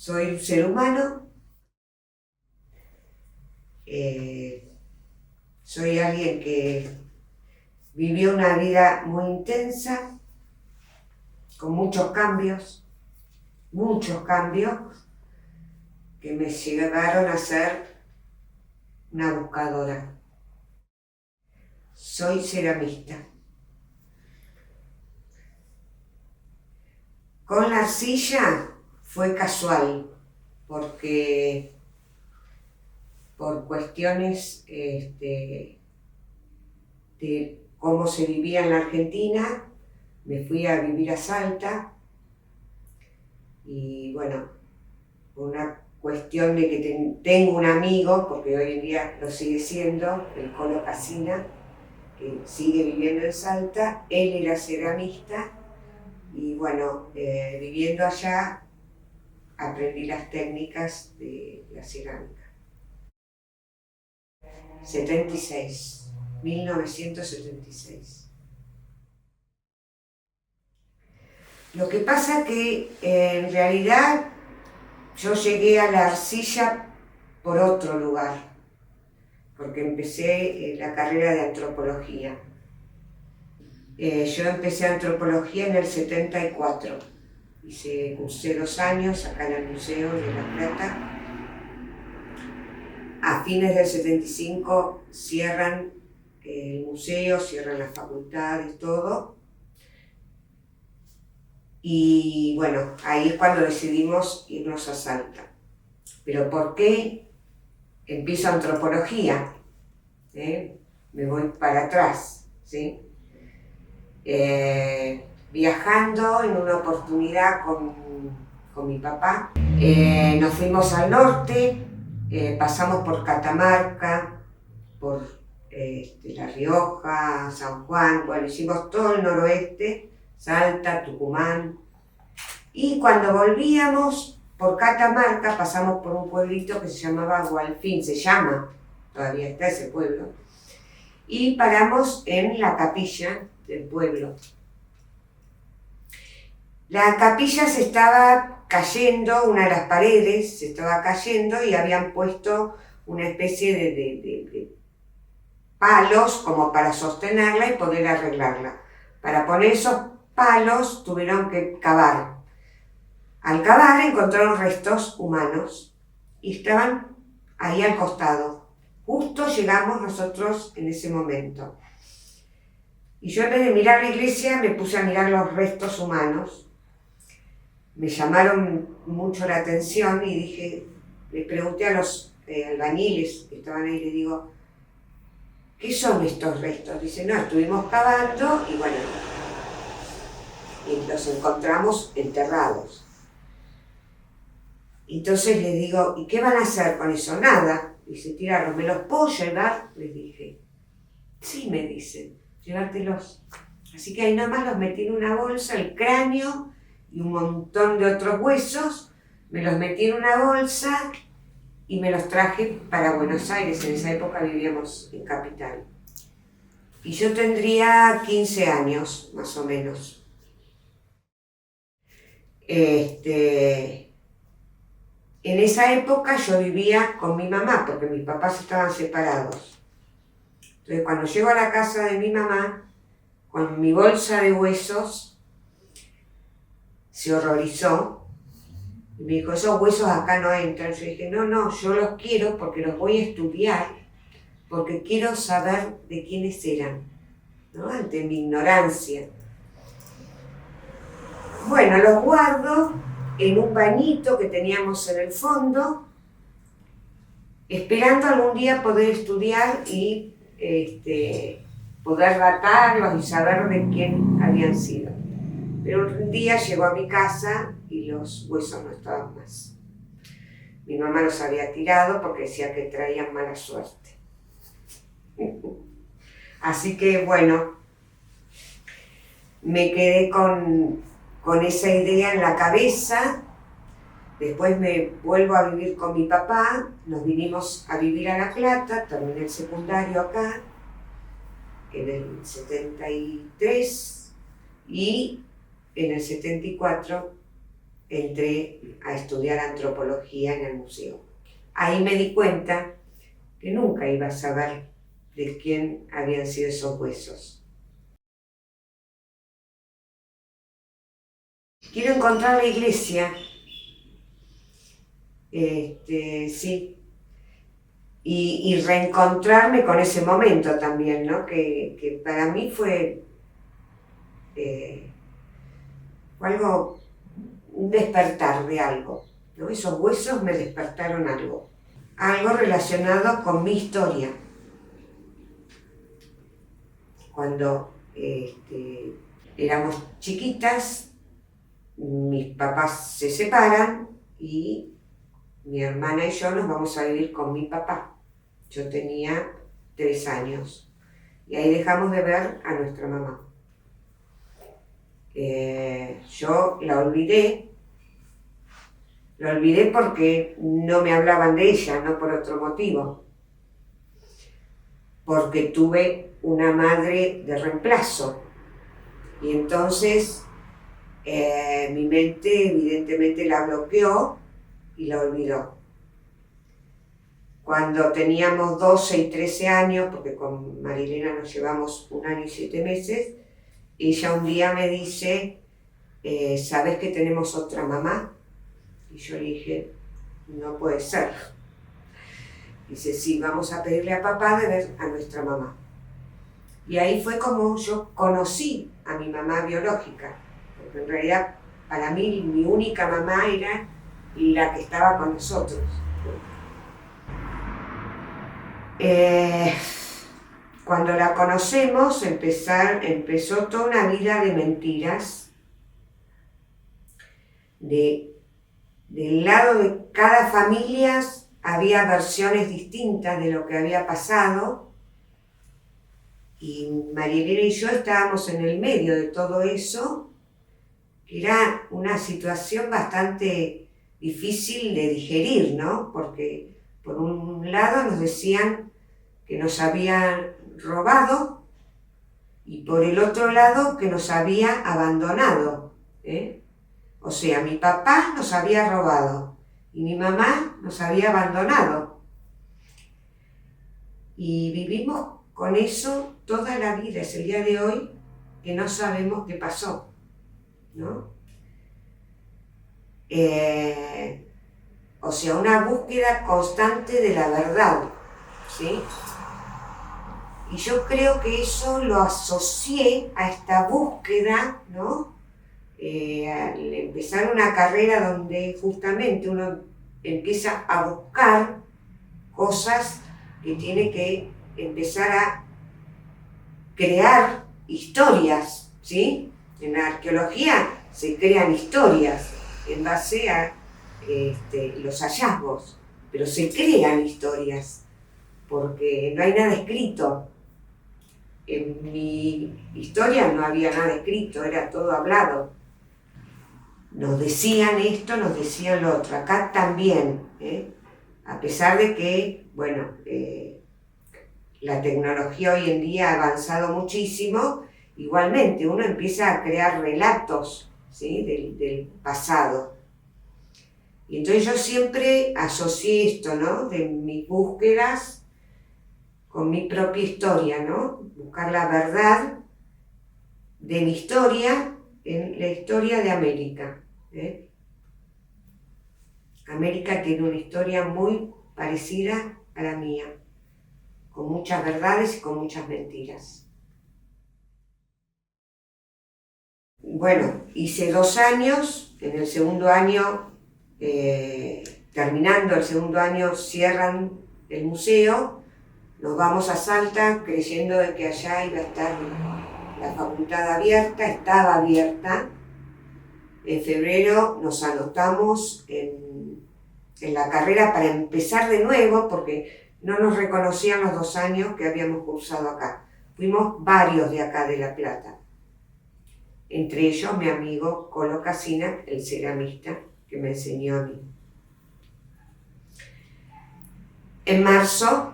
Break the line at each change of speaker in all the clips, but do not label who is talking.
Soy un ser humano, soy alguien que vivió una vida muy intensa, con muchos cambios que me llevaron a ser una buscadora. Soy ceramista. Con la arcilla fue casual, porque por cuestiones de cómo se vivía en la Argentina, me fui a vivir a Salta y bueno, una cuestión de que tengo un amigo, porque hoy en día lo sigue siendo, el Colo Casina, que sigue viviendo en Salta. Él era ceramista y bueno, viviendo allá aprendí las técnicas de la cerámica. 1976. Lo que pasa que en realidad yo llegué a la arcilla por otro lugar, porque empecé la carrera de antropología. Yo empecé antropología en el 74. Cursé 2 años acá en el Museo de La Plata. A fines del 75 cierran el museo, cierran las facultades, todo. Y bueno, ahí es cuando decidimos irnos a Salta. ¿Pero por qué empiezo antropología? Me voy para atrás, ¿sí? Viajando en una oportunidad con mi papá, nos fuimos al norte, pasamos por Catamarca, por La Rioja, San Juan, bueno, hicimos todo el noroeste, Salta, Tucumán, y cuando volvíamos por Catamarca pasamos por un pueblito que se llamaba Gualfín, se llama, todavía está ese pueblo, y paramos en la capilla del pueblo. La capilla se estaba cayendo, una de las paredes se estaba cayendo y habían puesto una especie de palos como para sostenerla y poder arreglarla. Para poner esos palos tuvieron que cavar. Al cavar encontraron restos humanos y estaban ahí al costado. Justo llegamos nosotros en ese momento. Y yo en vez de mirar la iglesia me puse a mirar los restos humanos. Me llamaron mucho la atención y dije, les pregunté a los albañiles que estaban ahí, les digo, ¿qué son estos restos? Dicen, no, estuvimos cavando y bueno, y los encontramos enterrados. Entonces les digo, ¿y qué van a hacer con eso? Nada. Dice, tirarlos, ¿me los puedo llevar? Les dije, sí, me dicen, llévatelos. Así que ahí nomás los metí en una bolsa, el cráneo y un montón de otros huesos, me los metí en una bolsa y me los traje para Buenos Aires. En esa época vivíamos en Capital. Y yo tendría 15 años, más o menos. En esa época yo vivía con mi mamá, porque mis papás estaban separados. Entonces cuando llego a la casa de mi mamá, con mi bolsa de huesos, se horrorizó y me dijo, esos huesos acá no entran. Yo dije, no, yo los quiero porque los voy a estudiar, porque quiero saber de quiénes eran, ¿no? Ante mi ignorancia. Bueno, los guardo en un bañito que teníamos en el fondo, esperando algún día poder estudiar y poder datarlos y saber de quién habían sido. Pero un día llegó a mi casa y los huesos no estaban más. Mi mamá los había tirado porque decía que traían mala suerte. Así que bueno, me quedé con esa idea en la cabeza. Después me vuelvo a vivir con mi papá, nos vinimos a vivir a La Plata, terminé el secundario acá, en el 73, y en el 74 entré a estudiar antropología en el museo. Ahí me di cuenta que nunca iba a saber de quién habían sido esos huesos. Quiero encontrar la iglesia, sí, y reencontrarme con ese momento también, ¿no? Que para mí fue algo, un despertar de algo, ¿no? Esos huesos me despertaron algo relacionado con mi historia. Cuando éramos chiquitas, mis papás se separan y mi hermana y yo nos vamos a vivir con mi papá. Yo tenía 3 años y ahí dejamos de ver a nuestra mamá. Yo la olvidé porque no me hablaban de ella, no por otro motivo. Porque tuve una madre de reemplazo y entonces mi mente evidentemente la bloqueó y la olvidó. Cuando teníamos 12 y 13 años, porque con Marilena nos llevamos 1 año y 7 meses, ella un día me dice, ¿sabes que tenemos otra mamá? Y yo le dije, no puede ser. Dice, sí, vamos a pedirle a papá de ver a nuestra mamá. Y ahí fue como yo conocí a mi mamá biológica, porque en realidad para mí mi única mamá era la que estaba con nosotros. Cuando la conocemos empezó toda una vida de mentiras, del lado de cada familia había versiones distintas de lo que había pasado y Marielena y yo estábamos en el medio de todo eso, que era una situación bastante difícil de digerir, ¿no? Porque por un lado nos decían que nos habían robado y por el otro lado que nos había abandonado, ¿eh? O sea, mi papá nos había robado y mi mamá nos había abandonado. Y vivimos con eso toda la vida, es el día de hoy que no sabemos qué pasó, ¿no? O sea, una búsqueda constante de la verdad, ¿sí? Y yo creo que eso lo asocié a esta búsqueda, ¿no? Al empezar una carrera donde justamente uno empieza a buscar cosas que tiene que empezar a crear historias, ¿sí? En la arqueología se crean historias en base a los hallazgos, pero se crean historias porque no hay nada escrito. En mi historia no había nada escrito, era todo hablado. Nos decían esto, nos decían lo otro. Acá también, a pesar de que, bueno, la tecnología hoy en día ha avanzado muchísimo, igualmente uno empieza a crear relatos, ¿sí? del pasado. Y entonces yo siempre asocié esto, ¿no? De mis búsquedas con mi propia historia, ¿no? Buscar la verdad de mi historia en la historia de América. América tiene una historia muy parecida a la mía, con muchas verdades y con muchas mentiras. Bueno, hice 2 años, en el segundo año, terminando el segundo año, cierran el museo, nos vamos a Salta creyendo de que allá iba a estar la facultad abierta, estaba abierta. En febrero nos anotamos en la carrera para empezar de nuevo, porque no nos reconocían los 2 años que habíamos cursado acá. Fuimos varios de acá de La Plata. Entre ellos mi amigo Colo Casina, el ceramista que me enseñó a mí. En marzo,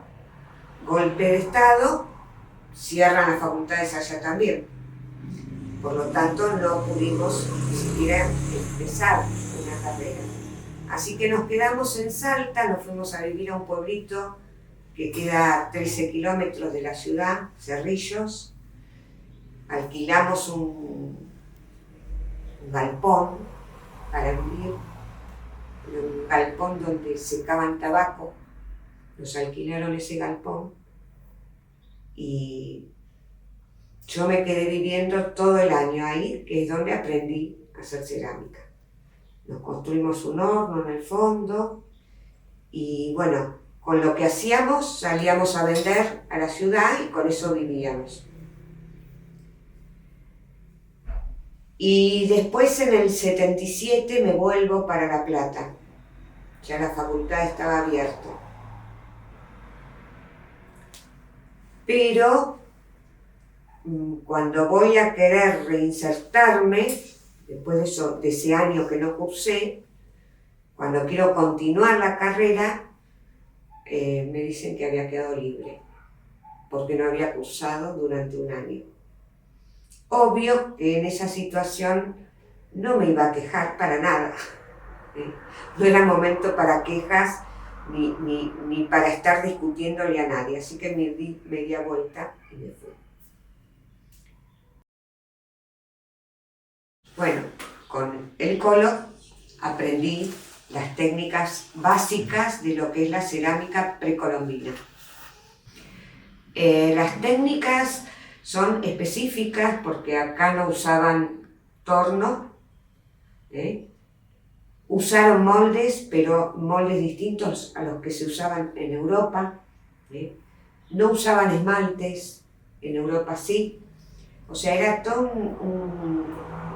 golpe de Estado, cierran las facultades allá también. Por lo tanto, no pudimos era empezar una carrera. Así que nos quedamos en Salta, nos fuimos a vivir a un pueblito que queda a 13 kilómetros de la ciudad, Cerrillos. Alquilamos un galpón para vivir, un galpón donde secaban tabaco. Nos alquilaron ese galpón y yo me quedé viviendo todo el año ahí, que es donde aprendí a hacer cerámica. Nos construimos un horno en el fondo y bueno, con lo que hacíamos salíamos a vender a la ciudad y con eso vivíamos. Y después en el 77 me vuelvo para La Plata, ya la facultad estaba abierta. Pero cuando voy a querer reinsertarme, después de ese año que no cursé, cuando quiero continuar la carrera, me dicen que había quedado libre, porque no había cursado durante un año. Obvio que en esa situación no me iba a quejar para nada. No era momento para quejas ni para estar discutiéndole a nadie, así que me di media vuelta y me fui. Bueno, con el colo aprendí las técnicas básicas de lo que es la cerámica precolombina. Las técnicas son específicas porque acá no usaban torno, usaron moldes, pero moldes distintos a los que se usaban en Europa. No usaban esmaltes, en Europa sí. O sea, era toda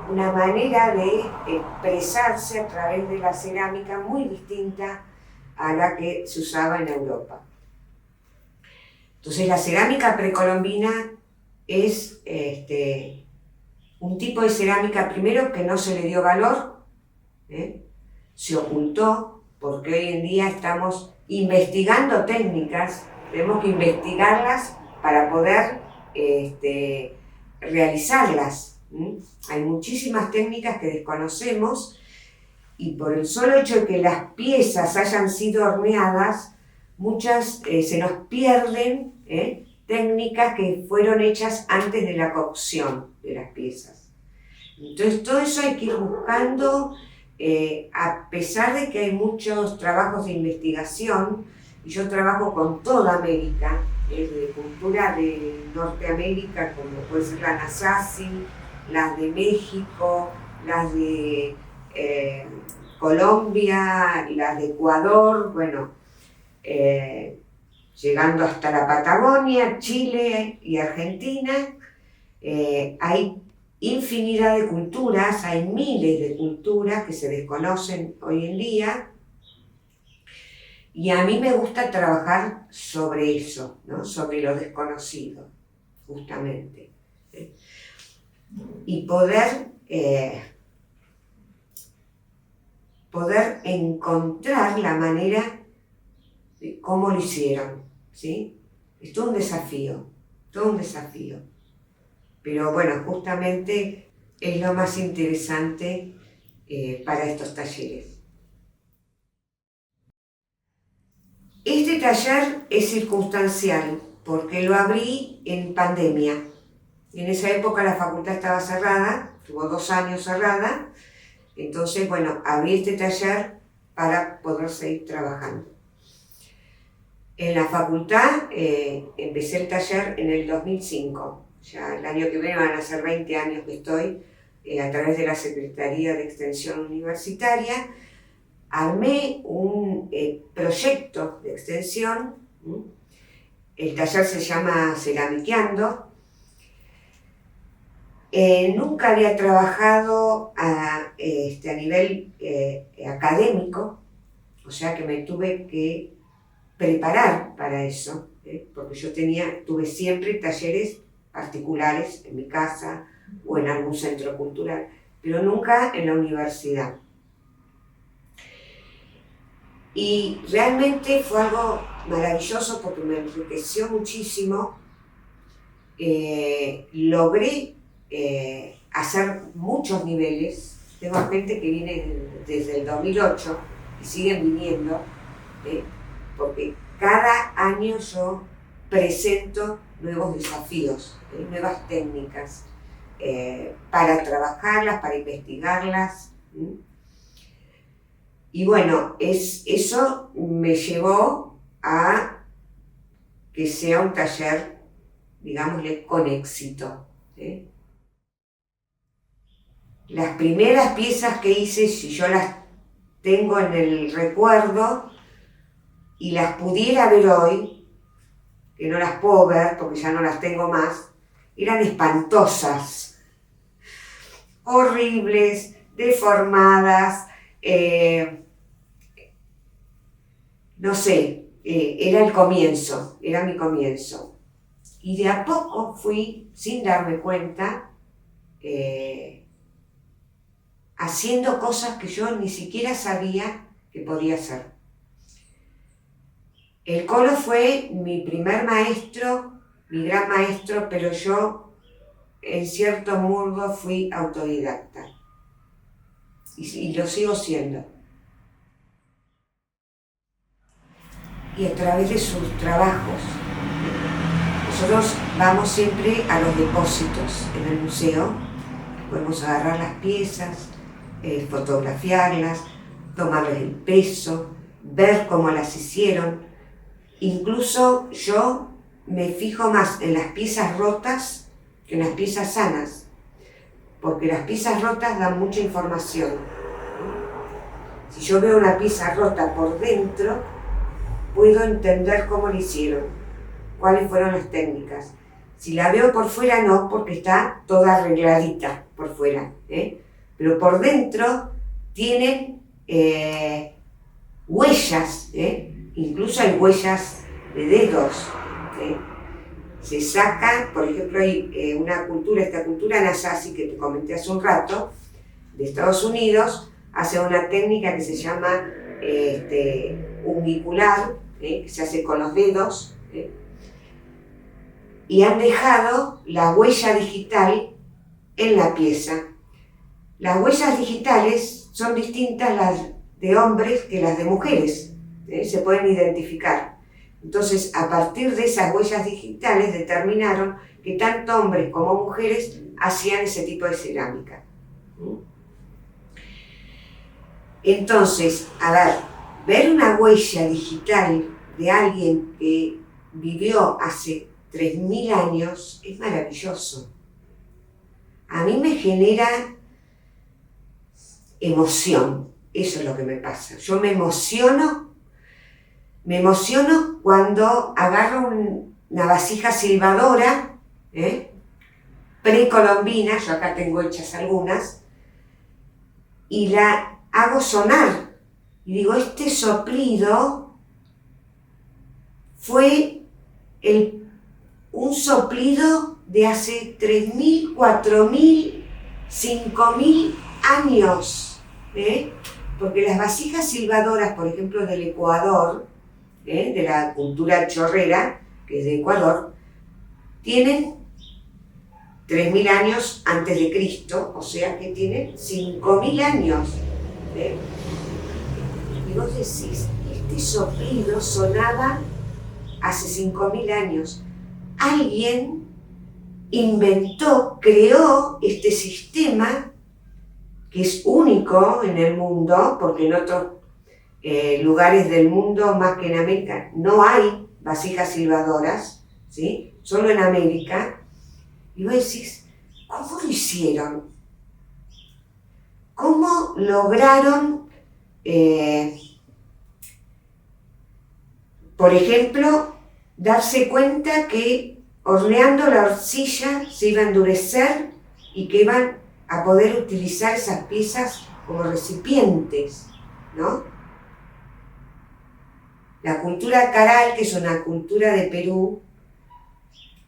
una manera de expresarse a través de la cerámica muy distinta a la que se usaba en Europa. Entonces la cerámica precolombina es un tipo de cerámica primero que no se le dio valor, se ocultó, porque hoy en día estamos investigando técnicas, tenemos que investigarlas para poder realizarlas. Hay muchísimas técnicas que desconocemos y por el solo hecho de que las piezas hayan sido horneadas, muchas se nos pierden técnicas que fueron hechas antes de la cocción de las piezas. Entonces todo eso hay que ir buscando, a pesar de que hay muchos trabajos de investigación, y yo trabajo con toda América, de cultura de Norteamérica, como puede ser la Nasazi, las de México, las de Colombia, las de Ecuador, bueno, llegando hasta la Patagonia, Chile y Argentina. Hay infinidad de culturas, hay miles de culturas que se desconocen hoy en día. Y a mí me gusta trabajar sobre eso, ¿no? Sobre lo desconocido, justamente. Y poder encontrar la manera de cómo lo hicieron, ¿sí? Es todo un desafío, todo un desafío. Pero bueno, justamente es lo más interesante para estos talleres. Este taller es circunstancial porque lo abrí en pandemia. En esa época la facultad estaba cerrada, estuvo 2 años cerrada, entonces bueno, abrí este taller para poder seguir trabajando. En la facultad empecé el taller en el 2005, ya el año que viene van a ser 20 años que estoy a través de la Secretaría de Extensión Universitaria. Armé un proyecto de extensión, el taller se llama Ceramiqueando. Nunca había trabajado a nivel académico, o sea que me tuve que preparar para eso, porque yo tuve siempre talleres particulares en mi casa o en algún centro cultural, pero nunca en la universidad. Y realmente fue algo maravilloso porque me enriqueció muchísimo. Logré hacer muchos niveles, tengo gente que viene desde el 2008 y siguen viniendo, porque cada año yo presento nuevos desafíos, nuevas técnicas para trabajarlas, para investigarlas. Y bueno, eso me llevó a que sea un taller, digámosle, con éxito. Las primeras piezas que hice, si yo las tengo en el recuerdo y las pudiera ver hoy, que no las puedo ver porque ya no las tengo más, eran espantosas, horribles, deformadas, no sé, era el comienzo, era mi comienzo. Y de a poco fui, sin darme cuenta, haciendo cosas que yo ni siquiera sabía que podía hacer. El Colo fue mi primer maestro, mi gran maestro, pero yo, en cierto modo, fui autodidacta. Y lo sigo siendo. Y a través de sus trabajos, nosotros vamos siempre a los depósitos en el museo, podemos agarrar las piezas, fotografiarlas, tomarles el peso, ver cómo las hicieron. Incluso yo me fijo más en las piezas rotas que en las piezas sanas, porque las piezas rotas dan mucha información. Si yo veo una pieza rota por dentro, puedo entender cómo la hicieron, cuáles fueron las técnicas. Si la veo por fuera, no, porque está toda arregladita por fuera, pero por dentro tienen huellas, incluso hay huellas de dedos. Se saca, por ejemplo, hay una cultura, esta cultura Anasazi que te comenté hace un rato, de Estados Unidos, hace una técnica que se llama unguicular, que se hace con los dedos, y han dejado la huella digital en la pieza. Las huellas digitales son distintas las de hombres que las de mujeres, se pueden identificar. Entonces, a partir de esas huellas digitales determinaron que tanto hombres como mujeres hacían ese tipo de cerámica. Entonces, ver una huella digital de alguien que vivió hace 3000 años es maravilloso. A mí me genera emoción, eso es lo que me pasa. Yo me emociono cuando agarro una vasija silbadora, precolombina, yo acá tengo hechas algunas, y la hago sonar. Y digo, este soplido fue un soplido de hace 3000, 4000, 5000 años, porque las vasijas silbadoras, por ejemplo, del Ecuador, de la cultura chorrera, que es de Ecuador, tienen 3000 años antes de Cristo, o sea que tienen 5000 años. Y vos decís, este soplido sonaba hace 5000 años. Alguien inventó, creó este sistema que es único en el mundo, porque en otros lugares del mundo, más que en América, no hay vasijas silbadoras, ¿sí? Solo en América. Y vos decís, ¿cómo lo hicieron? ¿Cómo lograron, por ejemplo, darse cuenta que horneando la arcilla se iba a endurecer y que iban a poder utilizar esas piezas como recipientes, ¿no? La cultura caral, que es una cultura de Perú,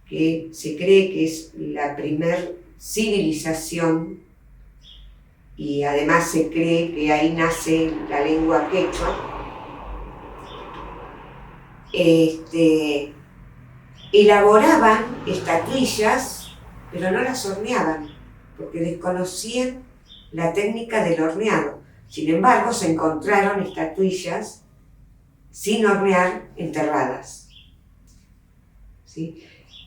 que se cree que es la primer civilización, y además se cree que ahí nace la lengua quechua, elaboraban estatuillas, pero no las horneaban, porque desconocían la técnica del horneado. Sin embargo, se encontraron estatuillas sin hornear enterradas. ¿Sí?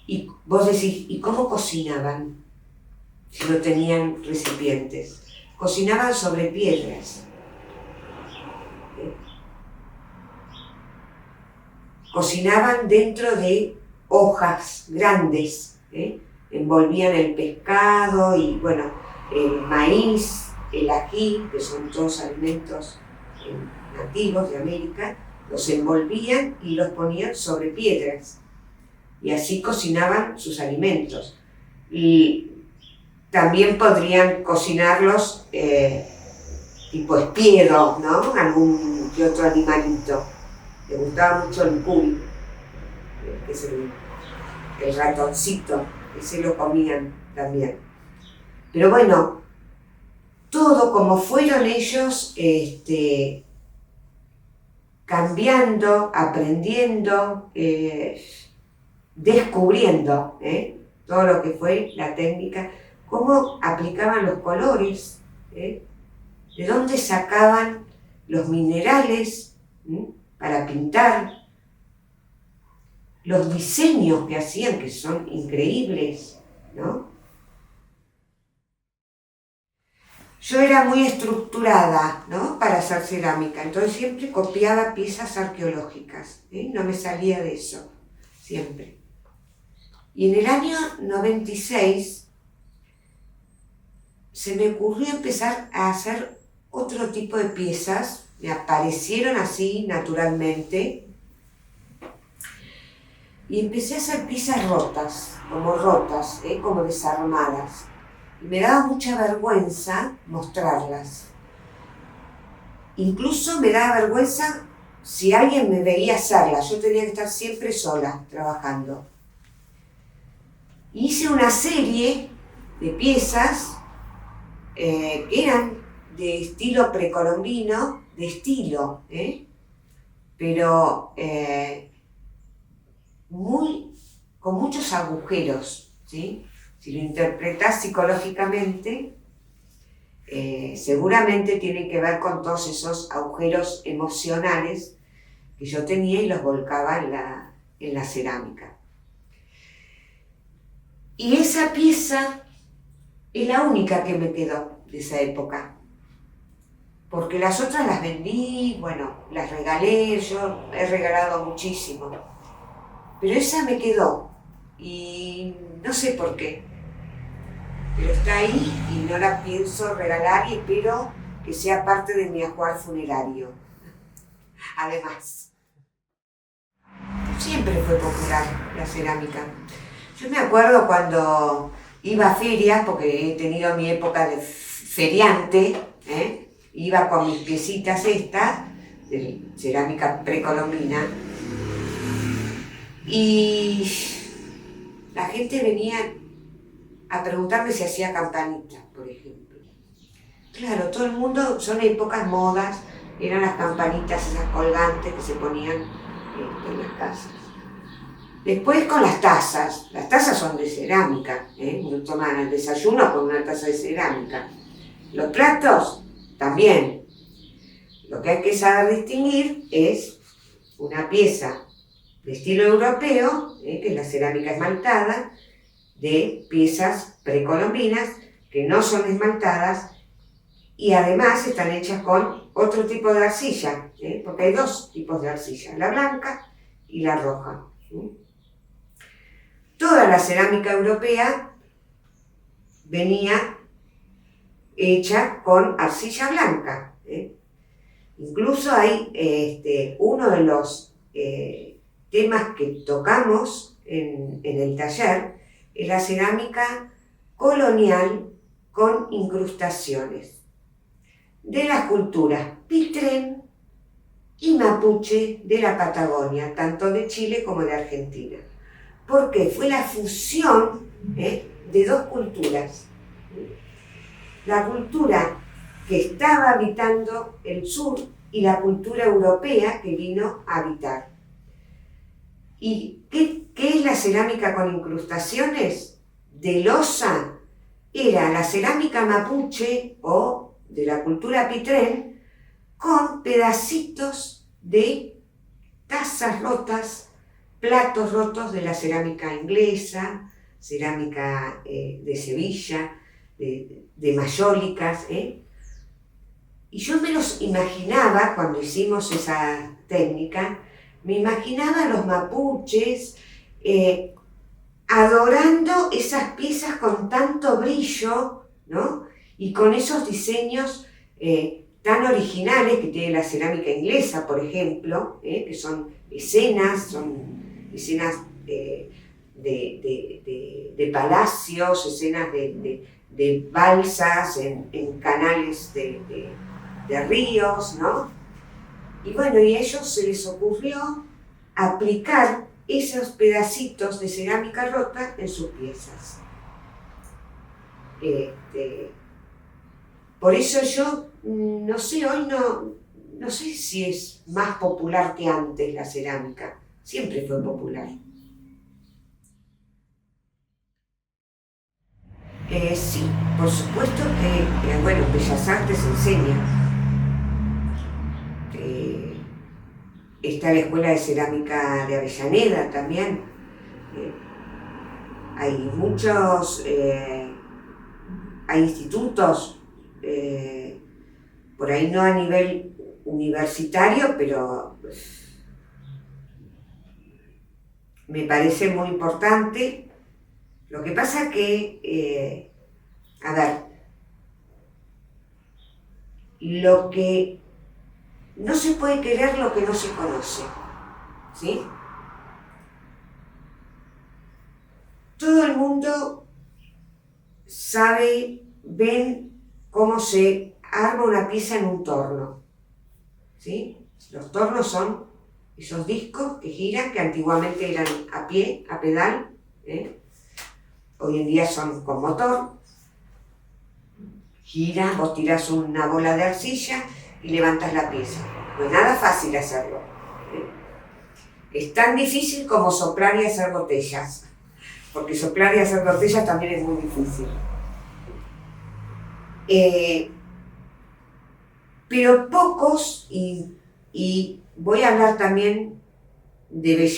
Y vos decís, ¿y cómo cocinaban si no tenían recipientes? Cocinaban sobre piedras. Cocinaban dentro de hojas grandes, envolvían el pescado y, bueno, el maíz, el ají, que son todos alimentos nativos de América, los envolvían y los ponían sobre piedras. Y así cocinaban sus alimentos. Y también podrían cocinarlos tipo espiedo, ¿no? Algún que otro animalito. Le gustaba mucho el cuy, que es el ratoncito, ese lo comían también. Pero bueno, todo como fueron ellos cambiando, aprendiendo, descubriendo todo lo que fue la técnica, cómo aplicaban los colores, de dónde sacaban los minerales para pintar, los diseños que hacían, que son increíbles, ¿no? Yo era muy estructurada, ¿no?, para hacer cerámica, entonces siempre copiaba piezas arqueológicas, no me salía de eso, siempre. Y en el año 96 se me ocurrió empezar a hacer otro tipo de piezas, me aparecieron así naturalmente, y empecé a hacer piezas rotas, como desarmadas. Y me daba mucha vergüenza mostrarlas. Incluso me daba vergüenza si alguien me veía hacerlas, yo tenía que estar siempre sola, trabajando. Hice una serie de piezas que eran de estilo precolombino, pero con muchos agujeros, ¿sí? Si lo interpretás psicológicamente, seguramente tiene que ver con todos esos agujeros emocionales que yo tenía y los volcaba en la cerámica. Y esa pieza es la única que me quedó de esa época, porque las otras las vendí, bueno, las regalé, yo he regalado muchísimo, pero esa me quedó y no sé por qué, pero está ahí y no la pienso regalar y espero que sea parte de mi ajuar funerario. Además, siempre fue popular la cerámica. Yo me acuerdo cuando iba a ferias, porque he tenido mi época de feriante, iba con mis piecitas estas, de cerámica precolombina, y la gente venía a preguntarme si hacía campanitas, por ejemplo. Claro, todo el mundo, son épocas modas, eran las campanitas esas colgantes que se ponían en las casas. Después con las tazas son de cerámica, uno toma el desayuno con una taza de cerámica. Los platos también. Lo que hay que saber distinguir es una pieza de estilo europeo, que es la cerámica esmaltada, de piezas precolombinas que no son esmaltadas y además están hechas con otro tipo de arcilla, porque hay dos tipos de arcilla, la blanca y la roja. Toda la cerámica europea venía hecha con arcilla blanca. Incluso hay uno de los temas que tocamos en el taller, es la cerámica colonial con incrustaciones de las culturas Pitrén y Mapuche de la Patagonia, tanto de Chile como de Argentina. Porque fue la fusión de dos culturas. La cultura que estaba habitando el sur y la cultura europea que vino a habitar. ¿Y qué es la cerámica con incrustaciones? De loza era la cerámica mapuche o de la cultura pitrén con pedacitos de tazas rotas, platos rotos de la cerámica inglesa, cerámica de Sevilla, de mayólicas, Y yo me los imaginaba, cuando hicimos esa técnica, me imaginaba a los mapuches adorando esas piezas con tanto brillo, ¿no? Y con esos diseños tan originales que tiene la cerámica inglesa, por ejemplo, que son escenas de palacios, escenas de balsas en canales de ríos, ¿no? Y bueno, y a ellos se les ocurrió aplicar esos pedacitos de cerámica rota en sus piezas. Por eso yo, no sé, hoy no sé si es más popular que antes la cerámica. Siempre fue popular. Sí, por supuesto que, bueno, Bellas Artes enseña. Está la Escuela de Cerámica de Avellaneda también. Hay muchos, hay institutos, por ahí no a nivel universitario, pero me parece muy importante. Lo que pasa que, a ver, lo que no se puede querer lo que no se conoce, ¿sí? Todo el mundo sabe, ven cómo se arma una pieza en un torno, ¿sí? Los tornos son esos discos que giran, que antiguamente eran a pie, a pedal, hoy en día son con motor. Giras, vos tirás una bola de arcilla y levantas la pieza. No es nada fácil hacerlo. Es tan difícil como soplar y hacer botellas, porque soplar y hacer botellas también es muy difícil. Pero pocos, y voy a hablar también de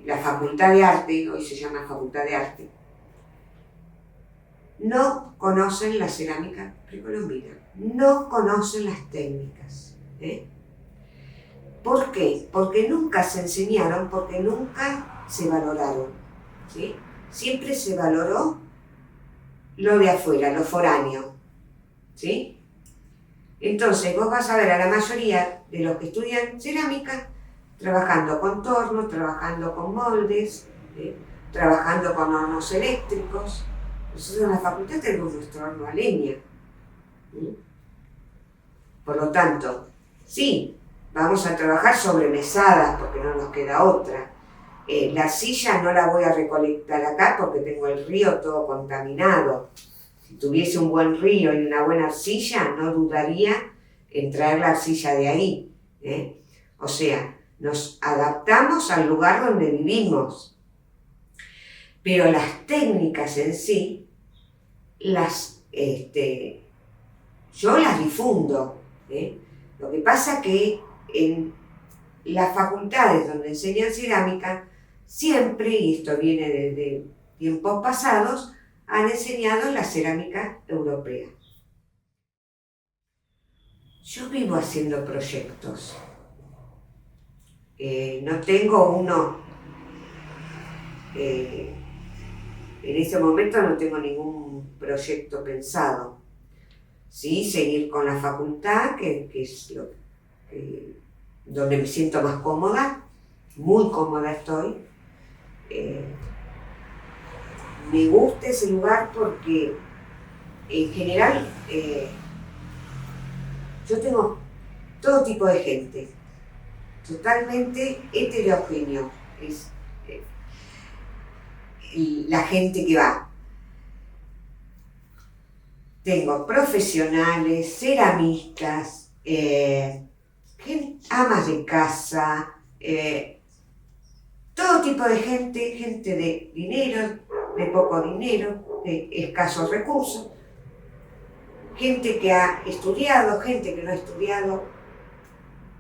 la Facultad de Arte, hoy se llama Facultad de Arte, no conocen la cerámica precolombina, no conocen las técnicas. ¿Por qué? Porque nunca se enseñaron, porque nunca se valoraron, ¿sí? Siempre se valoró lo de afuera, lo foráneo, ¿sí? Entonces vos vas a ver a la mayoría de los que estudian cerámica trabajando con tornos, trabajando con moldes, trabajando con hornos eléctricos. Nosotros en la facultad tenemos nuestro horno a leña. Por lo tanto, sí, vamos a trabajar sobre mesadas porque no nos queda otra. La arcilla no la voy a recolectar acá porque tengo el río todo contaminado. Si tuviese un buen río y una buena arcilla, no dudaría en traer la arcilla de ahí. O sea, nos adaptamos al lugar donde vivimos. Pero las técnicas en sí, yo las difundo. Lo que pasa que en las facultades donde enseñan cerámica, siempre, y esto viene desde tiempos pasados, han enseñado la cerámica europea. Yo vivo haciendo proyectos. No tengo uno, en este momento no tengo ningún proyecto pensado. Sí, seguir con la facultad, que es donde me siento más cómoda, muy cómoda estoy. Me gusta ese lugar porque en general yo tengo todo tipo de gente, totalmente heterogéneo. Es la gente que va. Tengo profesionales, ceramistas, amas de casa, todo tipo de gente de dinero, de poco dinero. de escasos recursos, gente que ha estudiado, gente que no ha estudiado,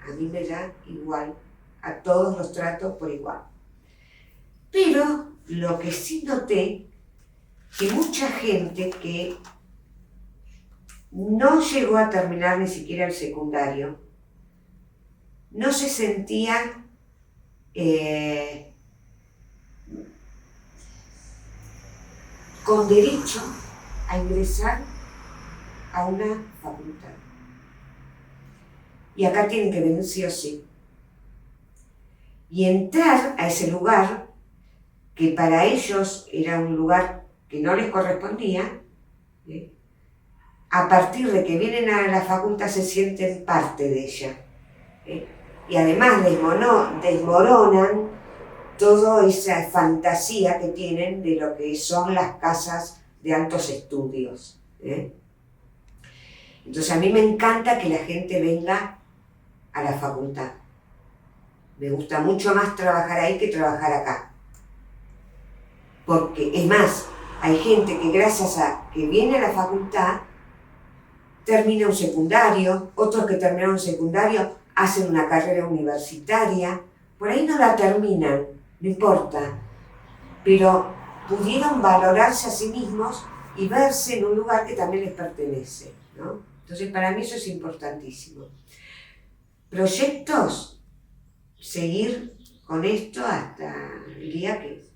a mí me da igual, a todos los trato por igual. Pero lo que sí noté, que mucha gente que no llegó a terminar ni siquiera el secundario, no se sentía con derecho a ingresar a una facultad. Y acá tienen que venir sí o sí. Y entrar a ese lugar, que para ellos era un lugar que no les correspondía, a partir de que vienen a la facultad se sienten parte de ella. Y además desmoronan toda esa fantasía que tienen de lo que son las casas de altos estudios. Entonces a mí me encanta que la gente venga a la facultad. Me gusta mucho más trabajar ahí que trabajar acá. Porque, es más, hay gente que gracias a que viene a la facultad termina un secundario, otros que terminaron un secundario hacen una carrera universitaria, por ahí no la terminan, no importa, pero pudieron valorarse a sí mismos y verse en un lugar que también les pertenece, ¿no? Entonces para mí eso es importantísimo. Proyectos, seguir con esto hasta el día que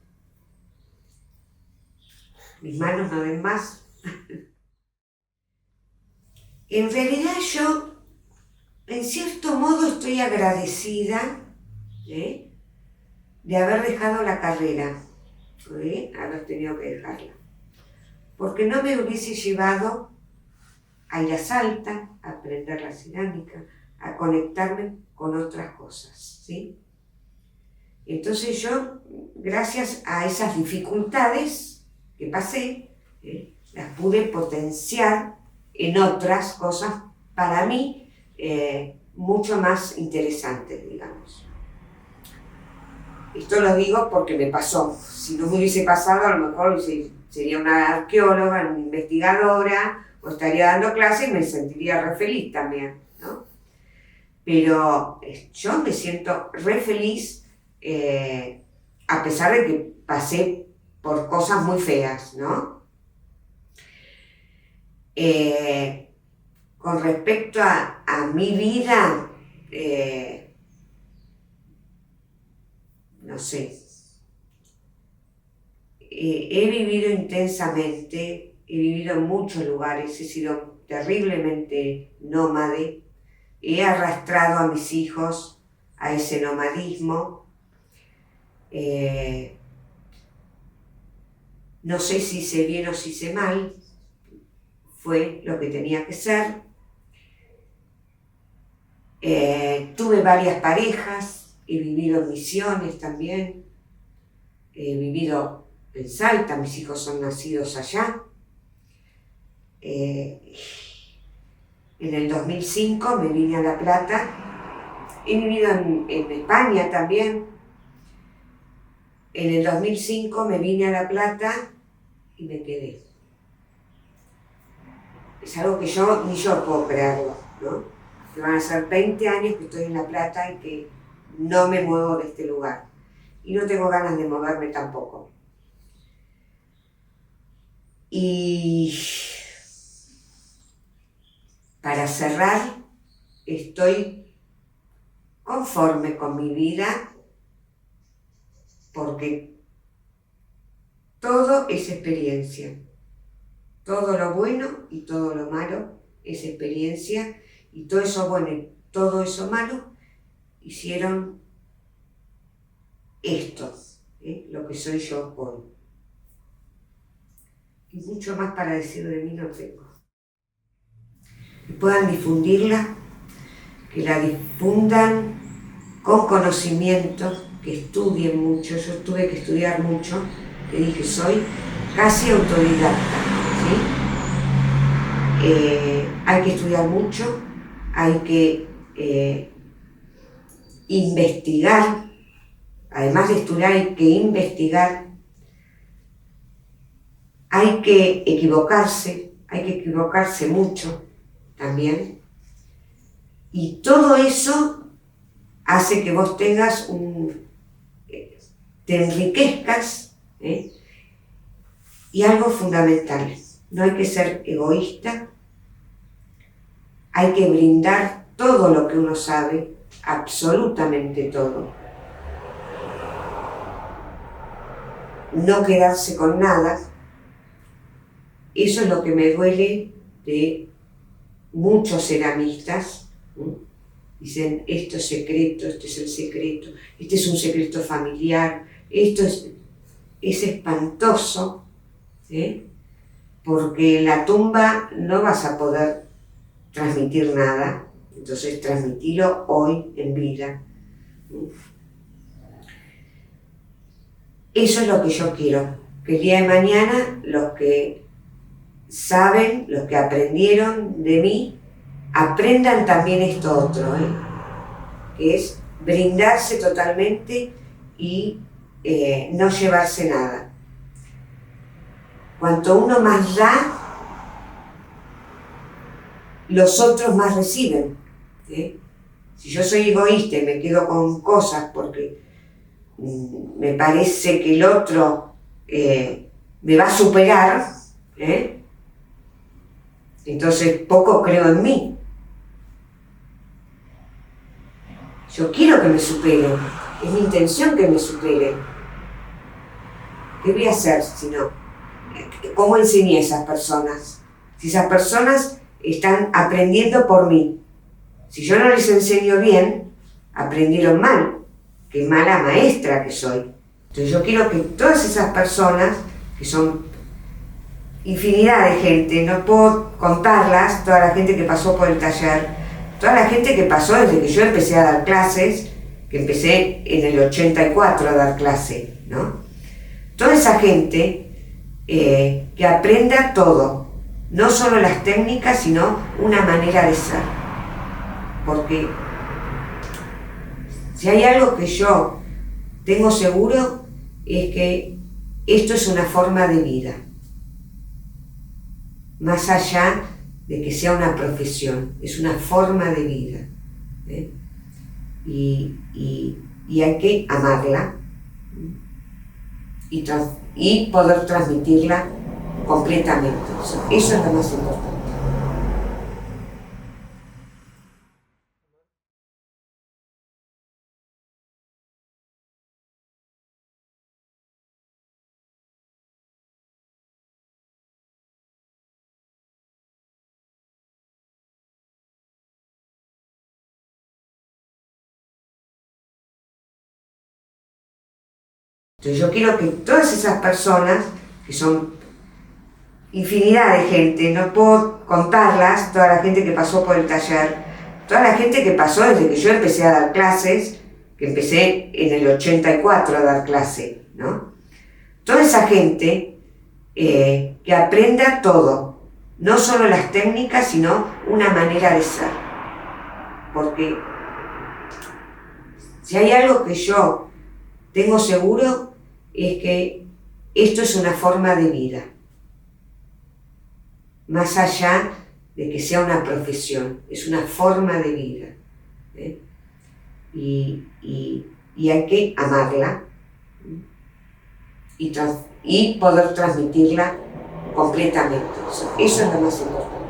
mis manos no den más. En realidad yo, en cierto modo, estoy agradecida de haber dejado la carrera, haber tenido que dejarla, porque no me hubiese llevado a ir a Salta, a aprender la cerámica, a conectarme con otras cosas, ¿sí? Entonces yo, gracias a esas dificultades que pasé, las pude potenciar en otras cosas para mí mucho más interesantes, digamos. Esto lo digo porque me pasó. Si no me hubiese pasado, a lo mejor sería una arqueóloga, una investigadora, o estaría dando clases y me sentiría re feliz también, ¿no? Pero yo me siento re feliz a pesar de que pasé por cosas muy feas, ¿no? Con respecto a mi vida, no sé, he vivido intensamente, he vivido en muchos lugares, he sido terriblemente nómade, he arrastrado a mis hijos a ese nomadismo. No sé si hice bien o si hice mal, fue lo que tenía que ser. Tuve varias parejas, he vivido en Misiones también, he vivido en Salta, mis hijos son nacidos allá. En el 2005 me vine a La Plata, he vivido en España también. En el 2005 me vine a La Plata y me quedé. Es algo que ni yo puedo creerlo, ¿no? Que van a ser 20 años que estoy en La Plata y que no me muevo de este lugar. Y no tengo ganas de moverme tampoco. Y para cerrar, estoy conforme con mi vida porque todo es experiencia. Todo lo bueno y todo lo malo es experiencia, y todo eso bueno y todo eso malo hicieron esto, lo que soy yo hoy. Y mucho más para decir de mí no tengo. Que puedan difundirla, que la difundan con conocimiento, que estudien mucho. Yo tuve que estudiar mucho, que dije, soy casi autodidacta, ¿sí? Hay que estudiar mucho, hay que investigar, además de estudiar hay que investigar, hay que equivocarse mucho también. Y todo eso hace que vos tengas te enriquezcas, ¿eh? Y algo fundamental, no hay que ser egoísta, hay que brindar todo lo que uno sabe, absolutamente todo. No quedarse con nada. Eso es lo que me duele de muchos ceramistas. Dicen, esto es secreto, este es el secreto, este es un secreto familiar, esto es espantoso, ¿sí? Porque en la tumba no vas a poder transmitir nada, entonces transmitilo hoy en vida. Eso es lo que yo quiero, que el día de mañana los que saben, los que aprendieron de mí, aprendan también esto otro, que es brindarse totalmente y no llevarse nada. Cuanto uno más da, los otros más reciben. Si yo soy egoísta y me quedo con cosas porque me parece que el otro me va a superar, entonces poco creo en mí. Yo quiero que me superen, es mi intención que me superen. ¿Qué voy a hacer si no? ¿Cómo enseñé a esas personas? Si esas personas están aprendiendo por mí. Si yo no les enseño bien, aprendieron mal. Qué mala maestra que soy. Entonces yo quiero que todas esas personas, que son infinidad de gente, no puedo contarlas, toda la gente que pasó por el taller, toda la gente que pasó desde que yo empecé a dar clases, que empecé en el 84 a dar clase, ¿no? Toda esa gente que aprenda todo, no solo las técnicas, sino una manera de ser. Porque si hay algo que yo tengo seguro, es que esto es una forma de vida, más allá de que sea una profesión, es una forma de vida, y hay que amarla y poder transmitirla completamente. Eso es lo más importante. Entonces yo quiero que todas esas personas, que son infinidad de gente, no puedo contarlas, toda la gente que pasó por el taller, toda la gente que pasó desde que yo empecé a dar clases, que empecé en el 84 a dar clase, ¿no? Toda esa gente que aprenda todo, no solo las técnicas, sino una manera de ser. Porque si hay algo que yo tengo seguro, es que esto es una forma de vida, más allá de que sea una profesión, es una forma de vida, y hay que amarla y poder transmitirla completamente. Eso es lo más importante.